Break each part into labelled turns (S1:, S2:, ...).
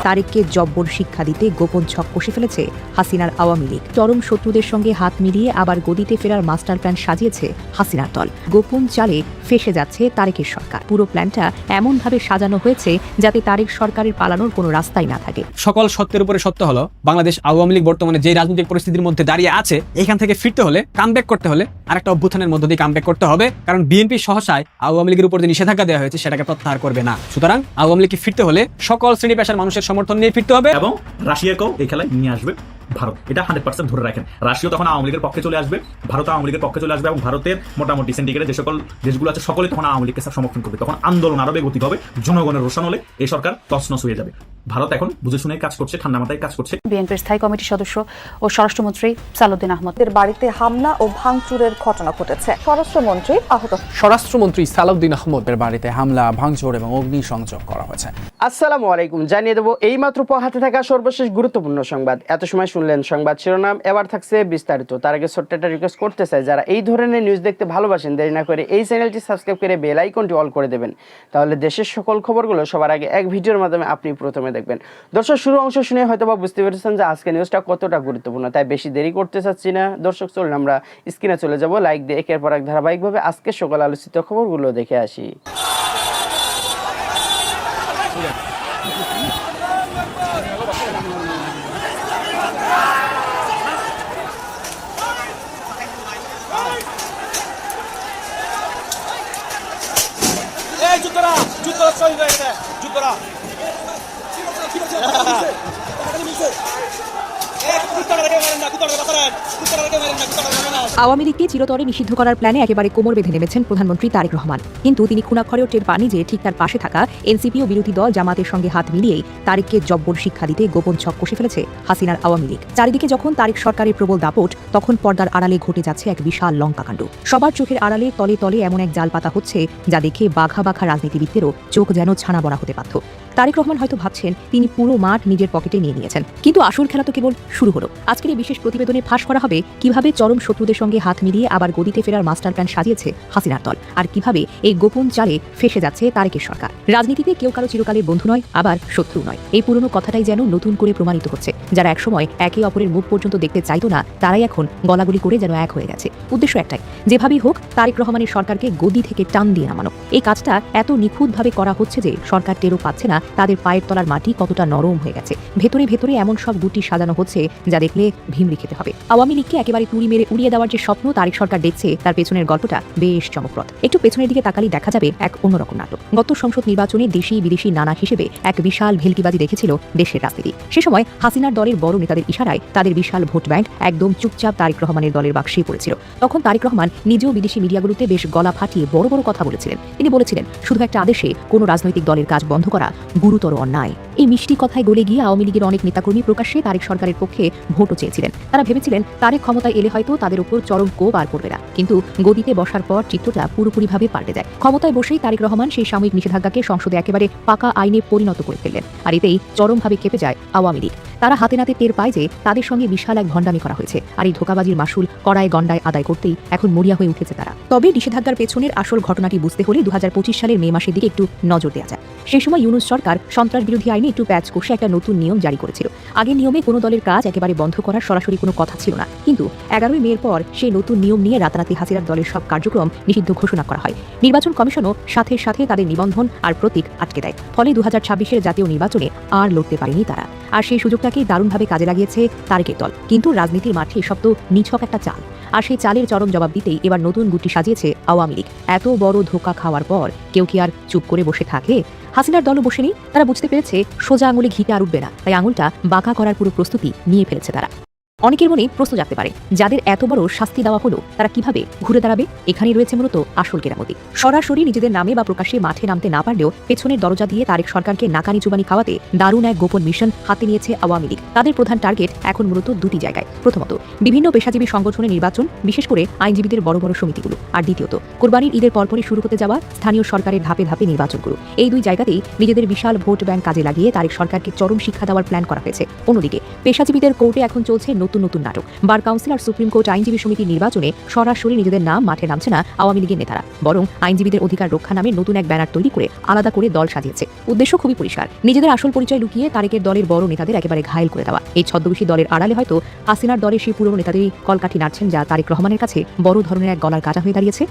S1: তারেককে জব্বর শিক্ষা দিতে গোপন ছক কষে ফেলেছে হাসিনার আওয়ামী লীগ। চরম শত্রুদের সঙ্গে হাত মিলিয়ে আবার গদিতে ফেরার মাস্টার প্ল্যান সাজিয়েছে হাসিনার দল। গোপন চালে ফেঁসে যাচ্ছে তারেকের সরকার। পুরো প্ল্যানটা এমনভাবে সাজানো হয়েছে যাতে তারেক সরকারের পালানোর কোনো রাস্তাই না থাকে।
S2: সকল সত্যের উপরে সত্য হলো, বাংলাদেশ আওয়ামী লীগ বর্তমানে যে রাজনৈতিক পরিস্থিতির মধ্যে দাঁড়িয়ে আছে, এখান থেকে ফিরতে হলে, কামব্যাক করতে হলে আরেকটা অভ্যুত্থানের মধ্য দিয়ে কামব্যাক করতে হবে। কারণ বিএনপি সহসায় আওয়ামী লীগের উপর যে নিষেধাজ্ঞা দেওয়া হয়েছে সেটাকে প্রত্যাহার করবে না। সুতরাং আওয়ামী লীগকে ফিরতে হলে সকল শ্রেণী পেশার মানুষের সমর্থন নিয়ে ফিরতে হবে
S3: এবং রাশিয়াকেও এই খেলায় নিয়ে আসবে ভারত। এটা 100% ধরে রাখেন। রাশিয়া তখন আওয়ামী লীগের পক্ষে চলে আসবে, ভারত আওয়ামী লীগের পক্ষে চলে আসবে এবং ভারতের মোটামুটি সিন্ডিকেটে যে সকল দেশগুলো আছে সকলে তখন আওয়ামী লীগকে সমর্থন করবে। তখন আন্দোলন আরো বেগতিক হবে, জনগণের রোষণ হলে এই সরকার তছনছ হয়ে যাবে। ভারত এখন বুঝে শুনে কাজ করছে, ঠান্ডা মাথায় কাজ করছে।
S4: বিএনপির স্থায়ী কমিটির সদস্য ও স্বরাষ্ট্রমন্ত্রী সালাউদ্দিন আহমদের
S5: বাড়িতে হামলা ও ভাঙচুরের ঘটনা ঘটেছে, স্বরাষ্ট্রমন্ত্রী আহত।
S6: স্বরাষ্ট্রমন্ত্রী সালাউদ্দিন আহমদের বাড়িতে হামলা, ভাঙচুর এবং অগ্নিসংযোগ করা হয়েছে।
S7: আসসালামু আলাইকুম, জানিয়ে দেবো এইমাত্র হাতে থাকা সর্বশেষ গুরুত্বপূর্ণ সংবাদ। এত সময় শুনলেন সংবাদ শিরোনাম, এবার থাকছে বিস্তারিত। তার আগে ছোট্ট একটা রিকোয়েস্ট করতে চাই, যারা এই ধরনের নিউজ দেখতে ভালোবাসেন, দেরি না করে এই চ্যানেলটি সাবস্ক্রাইব করে বেল আইকনটি অল করে দেবেন। তাহলে দেশের সকল খবরগুলো সবার আগে এক ভিডিওর মাধ্যমে আপনি প্রথমে দেখবেন। দর্শক, শুরু অংশ শুনে হয়তো বা বুঝতে পেরেছেন যে আজকে নিউজটা কতটা গুরুত্বপূর্ণ, তাই বেশি দেরি করতে চাচ্ছি না। দর্শক, চলুন আমরা স্ক্রিনে চলে যাব, লাইক দিয়ে একের পর এক ধারাবাহিকভাবে আজকে সকাল আলোচিত খবরগুলো দেখে আসি।
S1: আওয়ামী লীগকে চিরতরে নিষিদ্ধ করার প্ল্যানে একেবারে কোমর বেঁধে নেমেছেন প্রধানমন্ত্রী তারেক রহমান। কিন্তু তিনি খুনাখরেও টের পাননি যে ঠিক তার পাশে থাকা এনসিপি ও বিরোধী দল জামাতের সঙ্গে হাত মিলিয়েই তারেককে জব্বর শিক্ষা দিতে গোপন ছক কষে ফেলেছে হাসিনার আওয়ামী লীগ। চারিদিকে যখন তারেক সরকারের প্রবল দাপট, তখন পর্দার আড়ালে ঘটে যাচ্ছে এক বিশাল লঙ্কাকাণ্ড। সবার চোখের আড়ালে তলে তলে এমন এক জাল পাতা হচ্ছে যা দেখে বাঘা বাঘা রাজনীতিবিদদেরও চোখ যেন ছানা বড়া হতে বাধ্য। তারেক রহমান হয়তো ভাবছেন তিনি পুরো মাঠ নিজের পকেটে নিয়ে নিয়েছেন, কিন্তু আসল খেলা তো কেবল শুরু হলো। আজকের এই বিশেষ প্রতিবেদনে ফাঁস করা হবে কিভাবে চরম শত্রুদের সঙ্গে হাত মিলিয়ে আবার গদিতে ফেরার মাস্টার প্ল্যান সাজিয়েছে হাসিনার দল, আর কিভাবে এই গোপন চালে ফেঁসে যাচ্ছে তারেকের সরকার। রাজনীতিতে কেউ কারো চিরকালের বন্ধু নয়, আবার শত্রু নয়। এই পুরনো কথাটাই যেন নতুন করে প্রমাণিত হচ্ছে। যারা একসময় একে অপরের মুখ পর্যন্ত দেখতে চাইতো না, তারাই এখন গলাগুলি করে যেন এক হয়ে গেছে। উদ্দেশ্য একটাই, যেভাবেই হোক তারেক রহমানের সরকারকে গদি থেকে টান দিয়ে নামানো। এই কাজটা এত নিখুঁতভাবে করা হচ্ছে যে সরকার টেরও পাচ্ছে না তাদের পায়ের তলার মাটি কতটা নরম হয়ে গেছে। ভেতরে ভেতরে এমন সব গুটি সাজানো হচ্ছে যা দেখলে ভিমড়ি খেতে হবে। আওয়ামী লীগকে একেবারে তুড়ি মেরে উড়িয়ে দেওয়ার যে স্বপ্ন তারেক সরকার দেখছে, তার পেছনের গল্পটা বেশ চমকপ্রদ। একটু পেছনের দিকে তাকালেই দেখা যাবে এক অন্যরকম নাটক। গত সংসদ নির্বাচনে দেশি বিদেশি নানা হিসেবে এক বিশাল ভেলকিবাজি দেখেছিল দেশের রাজনীতি। সে সময় হাসিনার দলের বড় নেতাদের ইশারায় তাদের বিশাল ভোট ব্যাংক একদম চুপচাপ তারেক রহমানের দলের বাক্সেই পড়েছিল। তখন তারেক রহমান নিজেও বিদেশি মিডিয়াগুলোতে বেশ গলা ফাটিয়ে বড় বড় কথা বলেছিলেন। তিনি বলেছিলেন, শুধু একটা আদেশে কোনো রাজনৈতিক দলের কাজ বন্ধ করা গুরুতর অন্যায়। এই মিষ্টি কথায় গলে গিয়ে আওয়ামী লীগের অনেক নেতাকর্মী প্রকাশ্যে তারেক সরকারের পক্ষে ভোটও চেয়েছিলেন। তারা ভেবেছিলেন তারেক ক্ষমতায় এলে হয়তো তাদের উপর চরম কোপ আর পড়বে না। কিন্তু গদিতে বসার পর চিত্রটা পুরোপুরিভাবে পাল্টে যায়। ক্ষমতায় বসেই তারেক রহমান সেই সাময়িক নিষেধাজ্ঞাকে সংসদে একেবারে পাকা আইনে পরিণত করে ফেললেন। আর এতেই চরমভাবে খেপে যায় আওয়ামী লীগ। তারা হাতে নাতে টের পায় যে তাদের সঙ্গে বিশাল এক ভণ্ডামি করা হয়েছে, আর এই ধোঁকাবাজির মাসুল কড়ায় গন্ডায় আদায় করতেই এখন মরিয়া হয়ে উঠেছে তারা। তবে নিষেধাজ্ঞার পেছনের আসল ঘটনাটি বুঝতে হলে 2025 সালের মে মাসের দিকে একটু নজর দেওয়া যায়। সেই সময় ইউনূস সরকার সন্ত্রাস বিরোধী আইনে একটু প্যাচ কষে একটা নতুন নিয়ম জারি করেছিল। আগের নিয়মে কোনো দলের কাজ একেবারে বন্ধ করার সরাসরি কোনো কথা ছিল না, কিন্তু 11ই মের পর সেই নতুন নিয়ম নিয়ে রাতারাতি হাসিনার দলের সব কার্যক্রম নিষিদ্ধ ঘোষণা করা হয়। নির্বাচন কমিশনও সাথে সাথে তাদের নিবন্ধন আর প্রতীক আটকে দেয়। ফলে 2026-এর জাতীয় নির্বাচনে আর লড়তে পারেনি তারা। আর সেই সুযোগটাকেই দারুণভাবে কাজে লাগিয়েছে তারেকের দল। কিন্তু রাজনীতির মাঠে এসব তো নিছক একটা চাল, আর সেই চালের চরম জবাব দিতেই এবার নতুন গুটি সাজিয়েছে আওয়ামী লীগ। এত বড় ধোঁকা খাওয়ার পর কেউ কি আর চুপ করে বসে থাকে? হাসিনার দলও বসে নেই। তারা বুঝতে পেরেছে সোজা আঙুলে ঘিতে আর উঠবে না, তাই আঙুলটা বাঁকা করার পুরো প্রস্তুতি নিয়ে ফেলেছে তারা। অনেকের মনে প্রশ্ন জাগতে পারে, যাদের এত বড় শাস্তি দেওয়া হলো তারা কিভাবে ঘুরে দাঁড়াবে? এখানেই রয়েছে মূলত আসল কেরামতি। সরাসরি নিজেদের নামে বা প্রকাশ্যে মাঠে নামতে না পারলেও পেছনের দরজা দিয়ে তারেক সরকারকে নাকানি চুবানি খাওয়াতে দারুণ এক গোপন মিশন হাতে নিয়েছে আওয়ামী লীগ। তাদের প্রধান টার্গেট এখন মূলত দুটি জায়গায়। প্রথমত, বিভিন্ন পেশাজীবী সংগঠনের নির্বাচন, বিশেষ করে আইনজীবীদের বড় বড় সমিতিগুলো। আর দ্বিতীয়ত, কোরবানির ঈদের পরপরই শুরু হতে যাওয়া স্থানীয় সরকারের ধাপে ধাপে নির্বাচনগুলো। এই দুই জায়গাতেই নিজেদের বিশাল ভোট ব্যাংক কাজে লাগিয়ে তারেক সরকারকে চরম শিক্ষা দেওয়ার প্ল্যান করা হয়েছে। অন্যদিকে পেশাজীবীদের কোর্টে এখন চলছে নতুন নতুন নাটক। বার কাউন্সিল আর সুপ্রিম কোর্ট আইনজীবী সমিতির নির্বাচনে সরাসরি নিজেদের নাম মাঠে নামছে না আওয়ামী লীগের নেতারা, বরং আইনজীবীদের অধিকার রক্ষা নামে নতুন এক ব্যানার তৈরি করে আলাদা করে দল সাজিয়েছে। উদ্দেশ্য খুবই পরিষ্কার, নিজেদের আসল পরিচয় লুকিয়ে তারেকের দলের বড় নেতাদের একেবারে ঘায়েল করে দেওয়া। এই ছদ্মবেশী দলের আড়ালে হয়তো হাসিনার দলের সেই পুরনো নেতাদেরই কলকাঠি নাড়ছেন, যা তারেক রহমানের কাছে বড় ধরনের এক গলার কাঁটা হয়ে দাঁড়িয়েছে।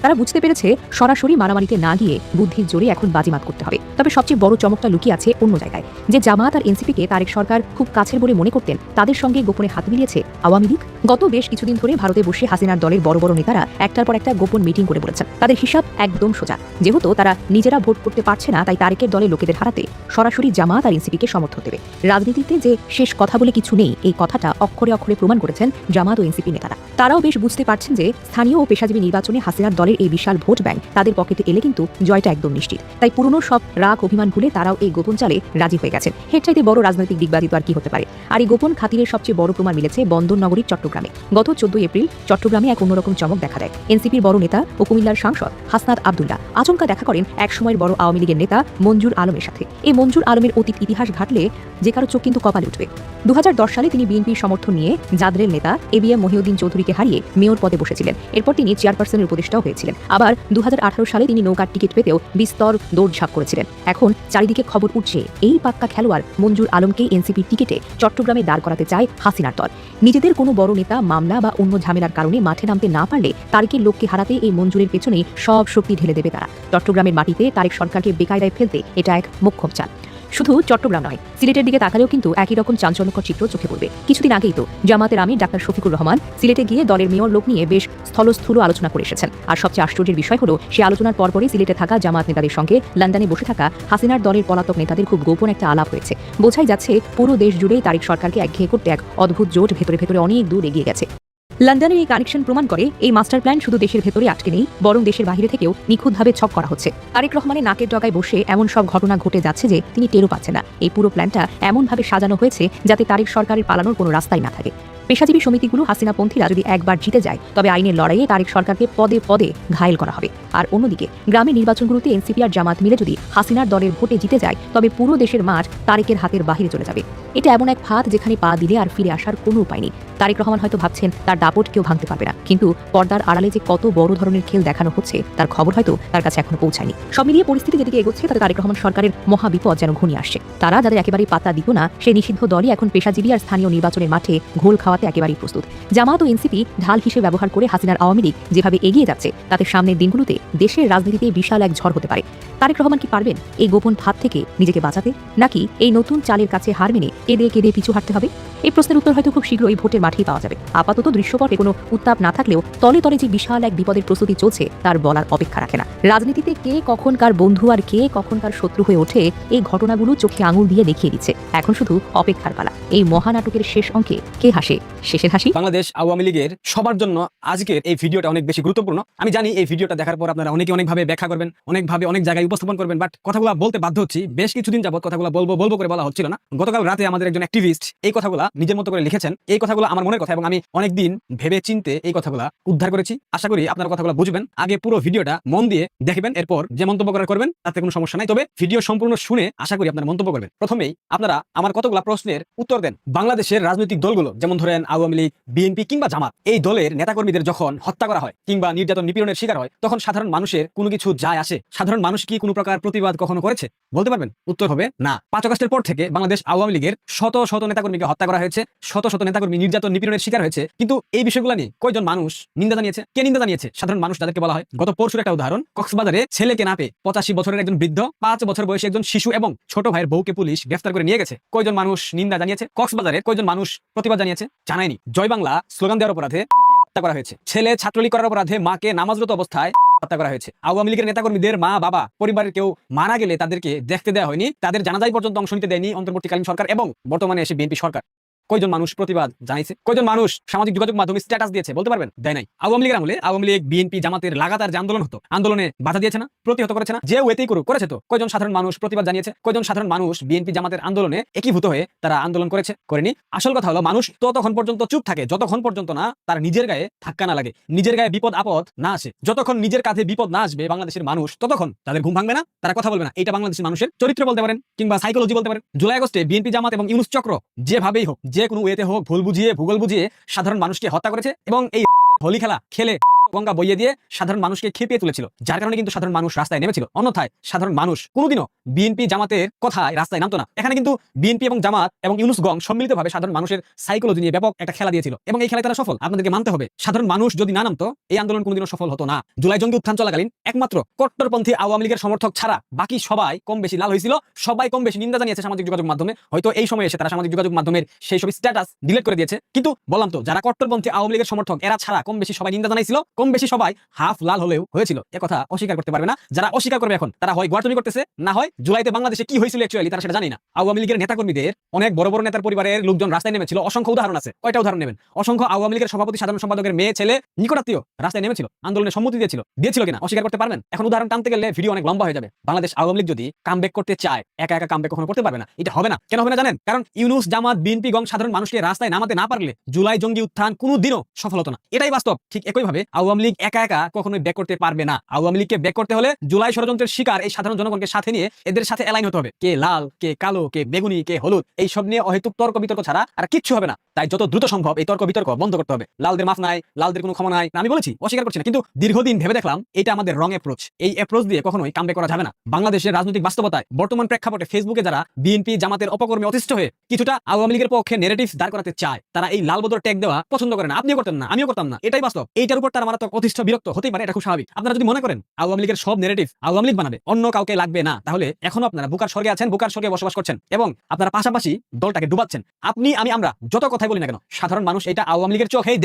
S1: তারা বুঝতে পেরেছে সরাসরি মারামারিতে না গিয়ে বুদ্ধির জোরে এখন বাজিমাত করতে হবে। তবে সবচেয়ে বড় চমকটা লুকিয়ে আছে অন্য জায়গায়। যে জামাত আর এনসিপিকে তারেক সরকার খুব কাছের বলে মনে করতেন, তাদের সঙ্গে গোপনে হাত মিলিয়েছে আওয়ামী লীগ। গত বেশ কিছুদিন ধরে ভারতে বসে হাসিনার দলের বড় বড় নেতারা একটার পর একটা গোপন মিটিং করে বলেছেন তাদের হিসাব একদম সোজা। যেহেতু তারা নিজেরা ভোট করতে পারছে না, তাই তারেকের দলের লোকেদের হারাতে সরাসরি জামাত আর এনসিপিকে সমর্থন দেবে। রাজনীতিতে যে শেষ কথা বলে কিছু নেই, এই কথাটা অক্ষরে অক্ষরে প্রমাণ করেছেন জামাত ও এনসিপি নেতারা। তারাও বেশ বুঝতে পারছেন যে স্থানীয় ও পেশাজীবী নির্বাচনে হাসিনার দলের এই বিশাল ভোট ব্যাংক তাদের পকেটে এলে কিন্তু জয়টা একদম নিশ্চিত। তাই পুরনো সব রাগ অভিমান ভুলে তারাও এই গোপন চালে রাজি হয়ে গেছেন। এর চাইতে বড় রাজনৈতিক দিগবাজি তো আর কি হতে পারে। আর এই গোপন খাতিরের সবচেয়ে বড় প্রমাণ মিলেছে বন্দর নগরীর চট্টগ্রামে। গত 14 এপ্রিল চট্টগ্রামে এক অন্যরকম চমক দেখা দেয়। এনসিপির বড় নেতা ও কুমিল্লার সাংসদ হাসনাত আব্দুল্লাহ আচমকা দেখা করেন এক সময়ের বড় আওয়ামী লীগের নেতা মঞ্জুর আলমের সাথে। এই মঞ্জুর আলমের অতীত ইতিহাস ঘাটলে যে কারো চোখ কিন্তু কপালে উঠবে। 2010 সালে তিনি বিএনপির সমর্থন নিয়ে জাদরের নেতা এবিএম মহিউদ্দিন চৌধুরীকে হারিয়ে মেয়র পদে বসেছিলেন। এরপর তিনি চেয়ারপারসনের উপদেষ্টাও হয়েছিলেন। আবার 2018 সালে তিনি নৌকার টিকিট পেতেও বিস্তর দৌড়ঝাঁপ করেছিলেন। এখন চারিদিকে খবর উঠছে এই পাক্কা খেলোয়াড় মঞ্জুর আলমকে এনসিপির টিকিটে চট্টগ্রামে দাঁড় করাতে চায় হাসিনার দল। নিজেদের কোনো বড় নেতা মামলা বা অন্য ঝামেলার কারণে মাঠে নামতে না পারলে তারেকের লোককে হারাতে এই মঞ্জুরের পেছনেই সব শক্তি ঢেলে দেবে তারা। চট্টগ্রামের মাটিতে তারেক সরকারকে বেকায়দায় ফেলতে এটা এক মোক্ষম চাল। শুধু চট্টগ্রাম নয়, সিলেটের দিকে তাকালেও কিন্তু একই রকম চাঞ্চল্যকর চিত্র চোখে পড়বে। কিছুদিন আগেই তো জামাতের আমির ডাক্তার শফিকুর রহমান সিলেটে গিয়ে দলের মেয়র লোক নিয়ে বেশ স্থলস্থূল আলোচনা করে এসেছেন। আর সবচেয়ে আশ্চর্যের বিষয় হলো, সে আলোচনার পরপরই সিলেটে থাকা জামাত নেতাদের সঙ্গে লন্ডনে বসে থাকা হাসিনার দলের পলাতক নেতাদের খুব গোপন একটা আলাপ হয়েছে। বোঝাই যাচ্ছে পুরো দেশ জুড়েই তারেক সরকারকে একঘেয়ে করতে এক অদ্ভুত জোট ভেতরে ভেতরে অনেক দূর এগিয়ে গেছে। লন্ডনের এই কানেকশন প্রমাণ করে এই মাস্টার প্ল্যান শুধু দেশের ভেতরে আটকে নেই, বরং দেশের বাইরে থেকেও নিখুঁতভাবে ছক করা হচ্ছে। তারেক রহমানের নাকের ডগায় বসে এমন সব ঘটনা ঘটে যাচ্ছে যে তিনি টেরও পাচ্ছেন না। এই পুরো প্ল্যানটা এমনভাবে সাজানো হয়েছে যাতে তারেক সরকারের পালানোর কোনো রাস্তাই না থাকে। পেশাজীবী সমিতিগুলো হাসিনাপন্থীরা যদি একবার জিতে যায়, তবে আইনের লড়াইয়ে তারেক সরকারকে পদে পদে ঘায়েল করা হবে। আর অন্যদিকে গ্রামের নির্বাচনগুলোতে এনসিপি আর জামাত মিলে যদি হাসিনার দলের ভোটে জিতে যায়, তবে পুরো দেশের মাঠ তারেকের হাতের বাহিরে চলে যাবে। এটা এমন এক ফাঁদ যেখানে পা দিলে আর ফিরে আসার কোনো উপায় নেই। তারেক রহমান হয়তো ভাবছেন তার দাপট কেউ ভাঙতে পারবে না, কিন্তু পর্দার আড়ালে যে কত বড় ধরনের খেল দেখানো হচ্ছে তার খবর হয়তো তার কাছে এখনো পৌঁছায়নি। সব মিলিয়ে পরিস্থিতি যেদিকে এগোচ্ছে তাতে তারেক রহমান সরকারের মহাবিপদ যেন ঘনিয়ে আসছে। তারা যাদের একেবারেই পাত্তা দিত না, সেই নিষিদ্ধ দলই এখন পেশাজীবী আর স্থানীয় নির্বাচনের মাঠে ঘোল খাওয়াতে একেবারেই প্রস্তুত। জামাত ও এনসিপি ঢাল হিসেবে ব্যবহার করে হাসিনার আওয়ামী লীগ যেভাবে এগিয়ে যাচ্ছে, তাতে সামনের দিনগুলোতে দেশের রাজনীতিতে বিশাল এক ঝড় হতে পারে। তারেক রহমান কি পারবেন এই গোপন ফাঁদ থেকে নিজেকে বাঁচাতে, নাকি এই নতুন চালের কাছে হার মেনে কেঁদে কেঁদে পিছু হাঁটতে হবে? এই প্রশ্নের উত্তর হয়তো খুব শীঘ্রই ভোটের মাঠেই পাওয়া যাবে। আপাতত দৃশ্যপটে কোনো উত্তাপ না থাকলেও তলে তলে যে বিশাল এক বিপদের প্রস্তুতি চলছে তার বলার অপেক্ষা রাখে না। রাজনীতিতে কে কখন কার বন্ধু আর কে কখন কার শত্রু হয়ে ওঠে, এই ঘটনাগুলো চোখে আঙুল দিয়ে দেখিয়ে দিচ্ছে। এখন শুধু অপেক্ষার পালা। এই মহানাটকের শেষ অঙ্কে কে হাসে, শেষের হাসি?
S2: বাংলাদেশ আওয়ামী লীগের সবার জন্য আজকের এই ভিডিওটা অনেক বেশি গুরুত্বপূর্ণ। আমি জানি এই ভিডিওটা দেখার পর আপনারা অনেকভাবে ব্যাখ্যা করবেন, অনেকভাবে অনেক জায়গায় উপস্থাপন করবেন, বাট কথাগুলো বলতে বাধ্য হচ্ছি। বেশ কিছুদিন যাবত কথাগুলো বলবো করে বলা হচ্ছিল না। গতকাল রাতে আমাদের একজন অ্যাক্টিভিস্ট এই কথাগুলো নিজের মতো করে লিখেছেন। এই কথাগুলো আমার মনের কথা এবং আমি অনেকদিন ভেবে চিন্তে এই কথাগুলো উদ্ধার করেছি। আশা করি আপনারা কথাগুলো বুঝবেন। আগে পুরো ভিডিওটা মন দিয়ে দেখবেন, এরপর যে মন্তব্য করার করবেন, তাতে কোনো সমস্যা নাই। তবে ভিডিও সম্পূর্ণ শুনে আশা করি আপনারা মন্তব্য করবেন। প্রথমেই আপনারা আমার কতগুলো প্রশ্নের উত্তর দেন। বাংলাদেশের রাজনৈতিক দলগুলো যেমন ধরেন আওয়ামী লীগ, বিএনপি কিংবা জামাত, এই দলের নেতাকর্মীদের যখন হত্যা করা হয় কিংবা নির্যাতন নিপীড়নের শিকার হয়, তখন সাধারণ মানুষের কোনো কিছু যায় আসে? সাধারণ মানুষ কি কোনো প্রকার প্রতিবাদ কখনো করেছে? বলতে পারবেন? উত্তর হবে না। 5 আগস্টের পর থেকে বাংলাদেশ আওয়ামী লীগের শত শত নেতাকর্মীকে হত্যা করা হয়েছে, শত শত নেতাকর্মী নির্যাতন নিপীড়নের শিকার হয়েছে, কিন্তু এই বিষয়গুলো নিয়ে কয়জন মানুষ নিন্দা জানিয়েছে? কে নিন্দা জানিয়েছে? সাধারণ মানুষ যাদেরকে বলা হয়। গত পরশুর একটা উদাহরণ, কক্সবাজারে ছেলেকে না পেয়ে 85 বছরের একজন বৃদ্ধ, 5 বছর বয়সী একজন শিশু এবং ছোট ভাইয়ের বউকে পুলিশ গ্রেফতার করে নিয়ে গেছে। কয়জন মানুষ নিন্দা জানিয়েছে? কক্সবাজারে কয়জন মানুষ প্রতিবাদ জানিয়েছে? জানায়নি। জয় বাংলা স্লোগান দেওয়ার অপরাধে হত্যা করা হয়েছে। ছেলে ছাত্রলীগ করার অপরাধে মাকে নামাজরত অবস্থায় হত্যা করা হয়েছে। আওয়ামী লীগের নেতাকর্মীদের মা বাবা পরিবারের কেউ মারা গেলে তাদেরকে দেখতে দেওয়া হয়নি, তাদের জানাজায় পর্যন্ত অংশ নিতে দেয়নি অন্তর্বর্তীকালীন সরকার এবং বর্তমানে এসে বিএনপি সরকার। কয়জন মানুষ প্রতিবাদ জানাইছে? কয়জন মানুষ সামাজিক যোগাযোগ মাধ্যমে স্ট্যাটাস দিয়েছে? বলতে পারবেন? দেয় নাই। আওয়ামী লীগের আমলে আওয়ামী লীগ, বিএনপি, জামাতের লাগাতার যে আন্দোলন হতো, আন্দোলনে বাধা দিয়েছে না? প্রতিহত করেছে না? যে ওয়েতেই করুক, করেছে তো। কয়জন সাধারণ মানুষ প্রতিবাদ জানিয়েছে? কয়জন সাধারণ মানুষ বিএনপি জামাতের আন্দোলনে একীভূত হয়ে তারা আন্দোলন করেছে? করেনি। আসল কথা হলো, মানুষ ততক্ষণ পর্যন্ত চুপ থাকে যতক্ষণ পর্যন্ত না তার নিজের গায়ে ধাক্কা না লাগে, নিজের গায়ে বিপদ আপদ না আসে। যতক্ষণ নিজের কাঁধে বিপদ না আসবে বাংলাদেশের মানুষ, ততক্ষণ তাদের ঘুম ভাঙবে না, তারা কথা বলবে না। এটা বাংলাদেশের মানুষের চরিত্র বলতে পারেন কিংবা সাইকোলজি বলতে পারেন। জুলাই আগস্টে বিএনপি জামাত এবং ইউনূস চক্র যেভাবেই হোক, যে কোনো ওয়েতে হোক ভুল বুঝিয়ে ভূগোল বুঝিয়ে সাধারণ মানুষকে হত্যা করেছে এবং এই হোলি খেলা খেলে গঙ্গা বইয়ে দিয়ে সাধারণ মানুষকে খেপিয়ে তুলেছিল, যার কারণে কিন্তু সাধারণ মানুষ রাস্তায় নেমেছিল। অন্যথায় সাধারণ মানুষ কোনোদিনও বিএনপি জামাতের কথায় রাস্তায় নামতো না। এখানে কিন্তু বিএনপি এবং জামাত এবং ইউনুস গং সম্মিলিতভাবে সাধারণ মানুষের সাইকোলজি নিয়ে ব্যাপক একটা খেলা দিয়েছিল এবং এই খেলায় তারা সফল। আপনাদেরকে মানতে হবে, সাধারণ মানুষ যদি না নামতো এই আন্দোলন কোনোদিনও সফল হতো না। জুলাই জঙ্গি উত্থান চলাকালীন একমাত্র কট্টরপন্থী আওয়ামী লীগের সমর্থক ছাড়া বাকি সবাই কম বেশি লাল হয়েছিল, সবাই কম বেশি নিন্দা জানিয়েছে সামাজিক যোগাযোগ মাধ্যমে। হয়তো এই সময় এসে তারা সামাজিক যোগাযোগ মাধ্যমের সেই সব স্ট্যাটাস ডিলিট করে দিয়েছে, কিন্তু বললাম তো যারা কট্টরপন্থী আওয়ামী লীগের সমর্থক এরা ছাড়া কম বেশি সবাই নিন্দা জানাইছিল, কম বেশি সবাই হাফ লাল হলেও হয়েছিল। কথা অস্বীকার করতে পারবে না। যারা অস্বীকার করবে এখন তারা হয় গোয়াটুমি করতেছে, না হয় জুলাইতে বাংলাদেশে কি হয়েছিল অ্যাকচুয়ালি তারা সেটা জানি না। আওয়ামী লীগের নেতাকর্মীদের অনেক বড় বড় নেতার পরিবারের লোকজন রাস্তায় নেমেছিল, অসংখ্য উদাহরণ আছে। কয়টা উদাহরণ নেবেন? অসংখ্য আওয়ামী লীগের সভাপতি সাধারণ সম্পাদকের মেয়ে ছেলে নিকটাত্মীয় রাস্তায় নেমেছিল, আন্দোলনে সম্মতি দিয়েছিল কিনা অস্বীকার করতে পারবেন? এখন উদাহরণ টানতে গেলে ভিডিও অনেক লম্বা হয়ে যাবে। বাংলাদেশ আওয়ামী লীগ যদি কামব্যাক করতে চায় একা একা কামব্যাক কখনো করতে পারবে না। এটা হবে না। কেন হবে না জানেন? কারণ ইউনুস জামাত বিএনপি গং সাধারণ মানুষকে রাস্তায় নামাতে না পারলে জুলাই জঙ্গি উত্থান কোনোদিনও সফল হতো না। এটাই বাস্তব। ঠিক একইভাবে আওয়ামী লীগ একা একা কখনোই ব্যাক করতে পারবে না। আওয়ামী লীগকে ব্যাক করতে হলে জুলাই ষড়যন্ত্রের শিকার এই সাধারণ জনগণকে সাথে নিয়ে এদের সাথে অ্যালাইন হতে হবে। কে লাল, কে কালো, কে বেগুনি, কে হলুদ, এই সব নিয়ে অহেতুক তর্ক বিতর্ক ছাড়া আর কিচ্ছু হবে না। তাই যত দ্রুত সম্ভব এই তর্ক বিতর্ক বন্ধ করতে হবে। লালদের মাফ নাই, লালদের কোনো ক্ষমা নাই, আমি বলেছি, অস্বীকার করছি না, কিন্তু দীর্ঘদিন ভেবে দেখলাম এটা আমাদের রং অ্যাপ্রোচ। এই অ্যাপ্রোচ দিয়ে কখনোই কামব্যাক করা যাবে না। বাংলাদেশের রাজনৈতিক বাস্তবতায় বর্তমান প্রেক্ষাপটে ফেসবুকে যারা বিএনপি জামাতের অপকর্মে অতিষ্ঠ হয়ে কিছুটা আওয়ামী লীগের পক্ষে নেগেটিভ দাঁড় করাতে চায়, তারা এই লাল বদর ট্যাগ দেওয়া পছন্দ করে না। আপনিও করতেন না, আমিও করতাম না, এটাই বাস্তব। এইটার উপর তারা মারাত্মক অতিষ্ঠ বিরক্ত হতেই পারে, এটা খুব স্বাভাবিক। আপনারা যদি মনে করেন আওয়ামী লীগের সব নেগেটিভ আওয়ামী লীগ বানাবে, অন্য কাউকে লাগবে না, তাহলে এখনো আপনারা বুকার স্বর্গে আছেন, বুকার স্বর্গে বসবাস করছেন এবং আপনারা পাশাপাশি দলটাকে ডুবাচ্ছেন। আপনি আমি আমরা যত কথাই বলি না কেন, সাধারণ মানুষ এটা আওয়ামী লীগের চোখেই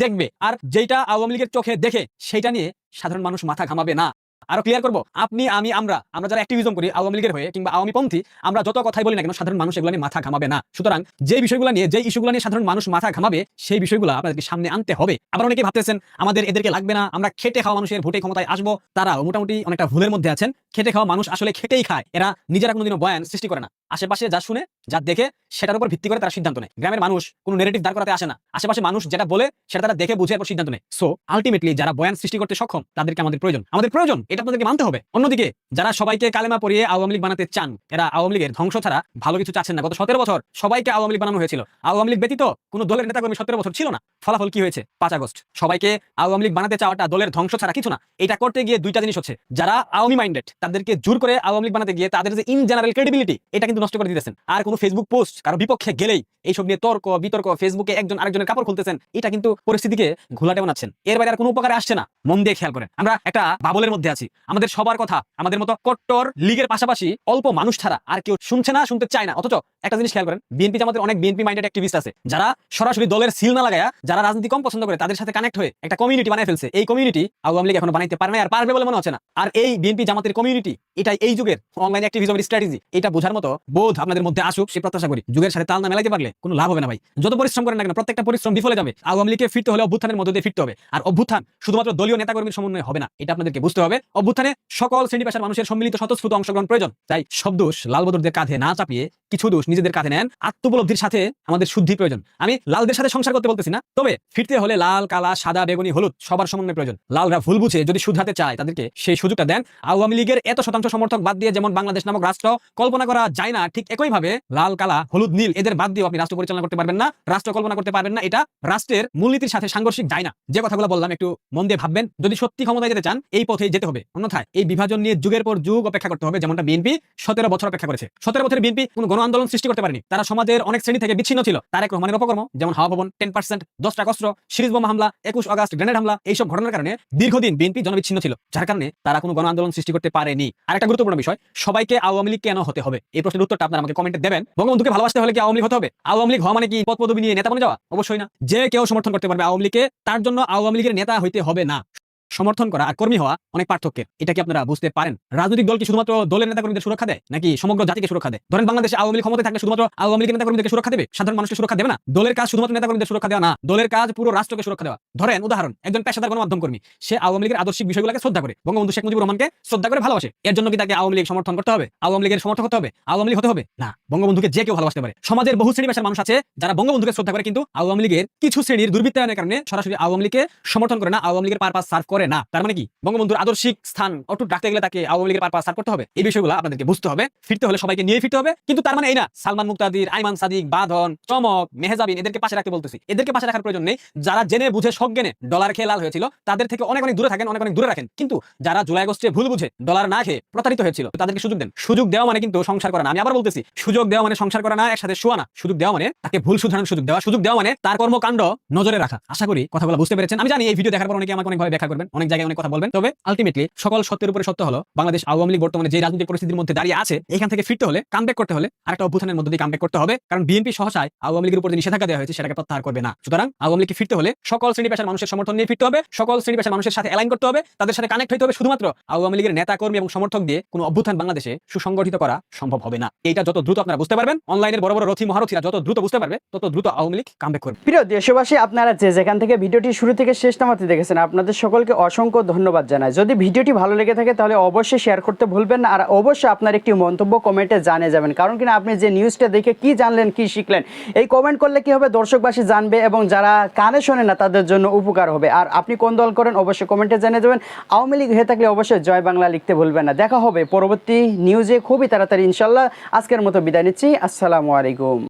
S2: দেখবে, আর যেটা আওয়ামী লীগের চোখে দেখে সেটা নিয়ে সাধারণ মানুষ মাথা ঘামাবে না। আরো ক্লিয়ার করবো, আপনি আমি আমরা যারা অ্যাক্টিভিজম করি আওয়ামী লীগের হয়ে কিংবা আওয়ামী পন্থী, আমরা যত কথাই বলি না কেন সাধারণ মানুষ এগুলো নিয়ে মাথা ঘামাবে না। সুতরাং যে বিষয়গুলো নিয়ে, যে ইস্যুগুলো নিয়ে সাধারণ মানুষ মাথা ঘামাবে সেই বিষয়গুলো আপনাদেরকে সামনে আনতে হবে। আবার অনেকে ভাবতেছেন আমাদের এদেরকে লাগবে না, আমরা খেটে খাওয়া মানুষের ভোটে ক্ষমতায় আসবো। তারা মোটামুটি অনেকটা ভুলের মধ্যে আছেন। খেটে খাওয়া মানুষ আসলে খেটেই খায়, এরা নিজেরা কোনোদিনও বয়ান সৃষ্টি করে না। আশেপাশে যা শুনে, যা দেখে সেটার উপর ভিত্তি করে তারা সিদ্ধান্ত নেয়। গ্রামের মানুষ কোনো নেগেটিভ দাঁড় করাতে আসে না, আশেপাশে মানুষ যেটা বলে সেটা তারা দেখে বুঝে এরপর সিদ্ধান্ত নেয়। সো আলটিমেটলি যারা বয়ান সৃষ্টি করতে সক্ষম তাদেরকে আমাদের প্রয়োজন, এটা আপনাদেরকে মানতে হবে। অন্যদিকে যারা সবাইকে কালেমা পড়িয়ে আওয়ামী লীগ বানাতে চান, এরা আওয়ামী লীগের ধ্বংস ছাড়া ভালো কিছু চাচ্ছেন না। গত 17 বছর সবাইকে আওয়ামী লীগ বানানো হয়েছিল। আওয়ামী লীগ ব্যতীত কোনো দলের নেতাকর্মী 17 বছর ছিল না। ফলাফল কি হয়েছে? 5 আগস্ট। সবাইকে আওয়ামী লীগ বানাতে চাওয়াটা দলের ধ্বংস ছাড়া কিছু না। এটা করতে গিয়ে দুইটা জিনিস হচ্ছে, যারা আওয়ামী মাইন্ডেড তাদেরকে জোর করে আওয়ামী লীগ বানাতে গিয়ে তাদের যে ইন জেনারেল ক্রেডিবিলিটি এটা কিন্তু নষ্ট করে দিতেছেন। আর কোনো ফেসবুক পোস্ট কারো বিপক্ষে গেলেই এইসব নিয়ে তর্ক বিতর্ক, ফেসবুকে একজন আরেকজনের কাপড় খুলতেছেন, এটা কিন্তু পরিস্থিতিকে ঘোলাটে বানাচ্ছেন। এর বাইরে আর কোনো উপকারে আসছে না। মন দিয়ে খেয়াল করেন, আমরা একটা বাবলের মধ্যে আছি। আমাদের সবার কথা আমাদের মতো কট্টর লীগের পাশাপাশি অল্প মানুষ ছাড়া আর কেউ শুনছে না, শুনতে চায় না। অথচ একটা জিনিস খেয়াল করেন, বিএনপি জামাতের অনেক বিএনপি মাইন্ডেড অ্যাক্টিভিস্ট আছে যারা সরাসরি দলের সিল না লাগায়া, যারা রাজনীতি কম পছন্দ করে তাদের সাথে কানেক্ট হয়ে একটা কমিউনিটি বানায় ফেলছে। এই কমিউনিটি আওয়ামী লীগ এখনো বানাইতে পারে না, আর পারবে বলে মনে হচ্ছে না। আর এই বিএনপি জামাতের কমিউনিটি, এটাই এই যুগের অনলাইন অ্যাক্টিভিজমের স্ট্র্যাটেজি। এটা বোঝার মতো বোধ আপনাদের মধ্যে আসুক সে প্রত্যাশা করি। যুগের সাথে তাল না মেলাইতে পারলে কোনো লাভ হবে না ভাই। যত পরিশ্রম করেন না কেন প্রত্যেকটা পরিশ্রম বিফলে যাবে। আওয়ামী লীগকে ফিরতে হলে অভ্যুত্থানের মধ্য দিয়ে ফিরতে হবে। আর অভ্যুত্থান শুধুমাত্র দলীয় নেতাকর্মীর সমন্বয় হবে না, এটা আপনাদেরকে বুঝতে হবে। অভ্যুত্থানে সকল শ্রেণী পেশার মানুষের সম্মিলিত স্বতঃস্ফূর্ত অংশগ্রহণ প্রয়োজন। তাই সব দোষ লালবদরদের কাঁধে না চাপিয়ে কিছু দোষ নিজেদের কাঁধে নেন। আত্মোপলব্ধির সাথে আমাদের শুদ্ধি প্রয়োজন। আমি লালদের সাথে সংসার করতে বলতেছি না, তবে ফিরতে হলে লাল, কালা, সাদা, বেগুনি, হলুদ সবার সমন্বয় প্রয়োজন। লালরা ভুল বুঝে যদি শুধরাতে চায় তাদেরকে সেই সুযোগটা দেন। আওয়ামী লীগের এত শতাংশ সমর্থক বাদ দিয়ে যেমন বাংলাদেশ নামক রাষ্ট্র কল্পনা করা যায় না, ঠিক একইভাবে লাল, কালা, হলুদ, নীল এদের বাদ দিয়েও আপনি রাষ্ট্র পরিচালনা করতে পারবেন না, রাষ্ট্র কল্পনা করতে পারবেন না। এটা রাষ্ট্রের মূলনীতির সাথে সাংঘর্ষিক যায় না। যে কথাগুলো বললাম একটু মন দিয়ে ভাববেন। যদি সত্যি ক্ষমতায় যেতে চান এই পথেই যেতে হবে, অন্যথায় এই বিভাজন নিয়ে যুগের পর যুগ অপেক্ষা করতে হবে। যেমনটা বিএনপি 17 বছর অপেক্ষা করেছে। 17 বছরে বিএনপি কোনো গণ আন্দোলন সৃষ্টি করতে পারেনি। তারা সমাজের অনেক শ্রেণী থেকে বিচ্ছিন্ন ছিল। তারেক রহমানের অপকর্ম, যেমন হাওয়া ভবন, 10%, 10 টাকা অস্ত্র, সিরিজ বোমা হামলা, 21 আগস্ট গ্রেনেড হামলা, এইসব ঘটনার কারণে দীর্ঘদিন বিএনপি জনবিচ্ছিন্ন ছিল, যার কারণে তারা কোনো গণ আন্দোলন সৃষ্টি করতে পারেনি। আরেকটা গুরুত্বপূর্ণ বিষয়, সবাইকে আওয়ামী লীগ কেন হতে হবে এই প্রশ্নের উত্তরটা আপনারা আমাকে কমেন্টে দেবেন। বঙ্গবন্ধুকে ভালোবাসতে হলে কি আওয়ামী লীগ হতে হবে? আওয়ামী লীগ হওয়া মানে কি পদ পদবি নিয়ে নেতা বনে যাওয়া? অবশ্যই না। যে কেউ সমর্থন করতে পারবে আওয়ামী লীগকে, তার জন্য আওয়ামী লীগের নেতা হইতে হবে না। সমর্থন করা আর কর্মী হওয়া অনেক পার্থক্যের। এটা কি আপনারা বুঝতে পারেন? রাজনৈতিক দল কি শুধুমাত্র দলের নেতাকর্মীদের সুরক্ষা দেয় নাকি সমগ্র জাতিকে সুরক্ষা দেয়? ধরেন বাংলাদেশে আওয়ামী লীগ ক্ষমতায় থাকলে শুধুমাত্র আওয়ামী লীগের নেতাকর্মীদেরকে সুরক্ষা দেবে, সাধারণ মানুষকে সুরক্ষা দেবে না। দলের কাজ শুধুমাত্র নেতাকর্মীদের সুরক্ষা দেওয়া না, দলের কাজ পুরো রাষ্ট্রকে সুরক্ষা দেওয়া। ধরেন উদাহরণ, একজন পেশাদার গণমাধ্যম কর্মী, সে আওয়ামী লীগের আদর্শিক বিষয়গুলোকে শ্রদ্ধা করে, বঙ্গবন্ধু শেখ মুজিবুর রহমানকে শ্রদ্ধা করে ভালোবাসে। এর জন্য কি তাকে আওয়ামী লীগ সমর্থন করতে হবে? আওয়ামী লীগের সমর্থক হতে হবে? আওয়ামী লীগ হতে হবে না। বঙ্গবন্ধুকে যে কেউ ভালোবাসতে পারে। সমাজের বহু শ্রেণী পেশার মানুষ আছে যারা বঙ্গবন্ধুকে শ্রদ্ধা করে, কিন্তু আওয়ামী লীগের কিছু শ্রেণীর দুর্বৃত্তায়নের কারণে সরাসরি আওয়ামী লীগকে সমর্থন করে না, আওয়ামী লীগের পারপাস সার্ভ করে না। তার মানে কি বঙ্গবন্ধুর আদর্শিক স্থান অটুট রাখতে গেলে তাকে আওয়ামী লীগের পারপাস সার করতে হবে। এই বিষয়গুলো আপনাদেরকে বুঝতে হবে। ফিরতে হলে সবাইকে নিয়ে ফিরতে হবে। কিন্তু তার মানে এই না সালমান মুক্তাদির, আইমান সাদিক, বাঁধন, চমক, মেহজাবিন এদেরকে পাশে রাখতে বলতেছি। এদেরকে পাশে রাখার প্রয়োজন নেই। যারা জেনে বুঝে সজ্ঞানে ডলার খেয়ে লাল হয়েছিল তাদের থেকে অনেক অনেক দূরে থাকেন, অনেক অনেক দূরে রাখেন। কিন্তু যারা জুলাই আগস্টে ভুল বুঝে ডলার না খেয়ে প্রতারিত হয়েছিল তাদেরকে সুযোগ দেন। সুযোগ দেওয়া মানে কিন্তু সংসার করা না। আমি আবার বলতেছি, সুযোগ দেওয়া মানে সংসার করা না, একসাথে শোয়া না। সুযোগ দেওয়া মানে তাকে ভুল শুধরানোর সুযোগ দেওয়া। সুযোগ দেওয়া মানে তার কর্মকাণ্ড নজরে রাখা। আশা করি কথাগুলো বুঝতে পেরেছেন। আমি জানি এই ভিডিও দেখার পর অনেকে আমাকে অনেকভাবে ব্যাখ্যা করবেন, অনেক জায়গায় অনেক কথা বলবেন। তবে আলটিমেটলি সকল সত্যের উপরে সত্য হলো বাংলাদেশ আওয়ামী লীগ বর্তমানে যে রাজনৈতিক পরিস্থিতির মধ্যে দাঁড়িয়ে আছে এখান থেকে ফিরতে হলে কামব্যাক করতে হলে আরেকটা অভ্যুত্থানের মধ্যে দিয়ে কামব্যাক করতে হবে। কারণ বিএনপি সহসায় আওয়ামী লীগের উপর যে নিষেধাজ্ঞা দেওয়া হয়েছে সেটাকে প্রত্যাহার করবে না। সুতরাং আওয়ামী লীগকে ফিরতে হলে সকল শ্রেণী পেশার মানুষের সমর্থন নিয়ে ফিরতে হবে, সকল শ্রেণী পেশার মানুষের সাথে অ্যালাইন করতে হবে, তাদের সাথে কানেক্ট হতে হবে। শুধুমাত্র আওয়ামী লীগের নেতা কর্মী এবং সমর্থক দিয়ে কোনো অভ্যুত্থান বাংলাদেশে সুসংগঠিত করা সম্ভব হবে না। এইটা যত দ্রুত আপনারা বুঝতে পারবেন, অনলাইনের বড় বড় রথী মহারথীরা যত দ্রুত বুঝতে পারবে তত দ্রুত আওয়ামী লীগ কামব্যাক করবে।
S7: প্রিয় দেশবাসী, আপনারা যে যেখান থেকে ভিডিওটি শুরু থেকে শেষ নামাতে দেখেছেন আপনাদের সকলকে অসংখ্য ধন্যবাদ জানাই। যদি ভিডিওটি ভালো লেগে থাকে তাহলে অবশ্যই শেয়ার করতে ভুলবেন না, আর অবশ্যই আপনার একটি মন্তব্য কমেন্টে জানিয়ে যাবেন। কারণ কিনা আপনি যে নিউজটা দেখে কি জানলেন, কি শিখলেন, এই কমেন্ট করলে কি হবে, দর্শকবাসী জানবে এবং যারা কানে শোনে না তাদের জন্য উপকার হবে। আর আপনি কোন দল করেন অবশ্যই কমেন্টে জানিয়ে দেবেন। আওয়ামী লীগ হয়ে থাকলে অবশ্যই জয় বাংলা লিখতে ভুলবেন না। দেখা হবে পরবর্তী নিউজে খুবই তাড়াতাড়ি ইনশাল্লাহ। আজকের মতো বিদায় নিচ্ছি। আসসালামু আলাইকুম।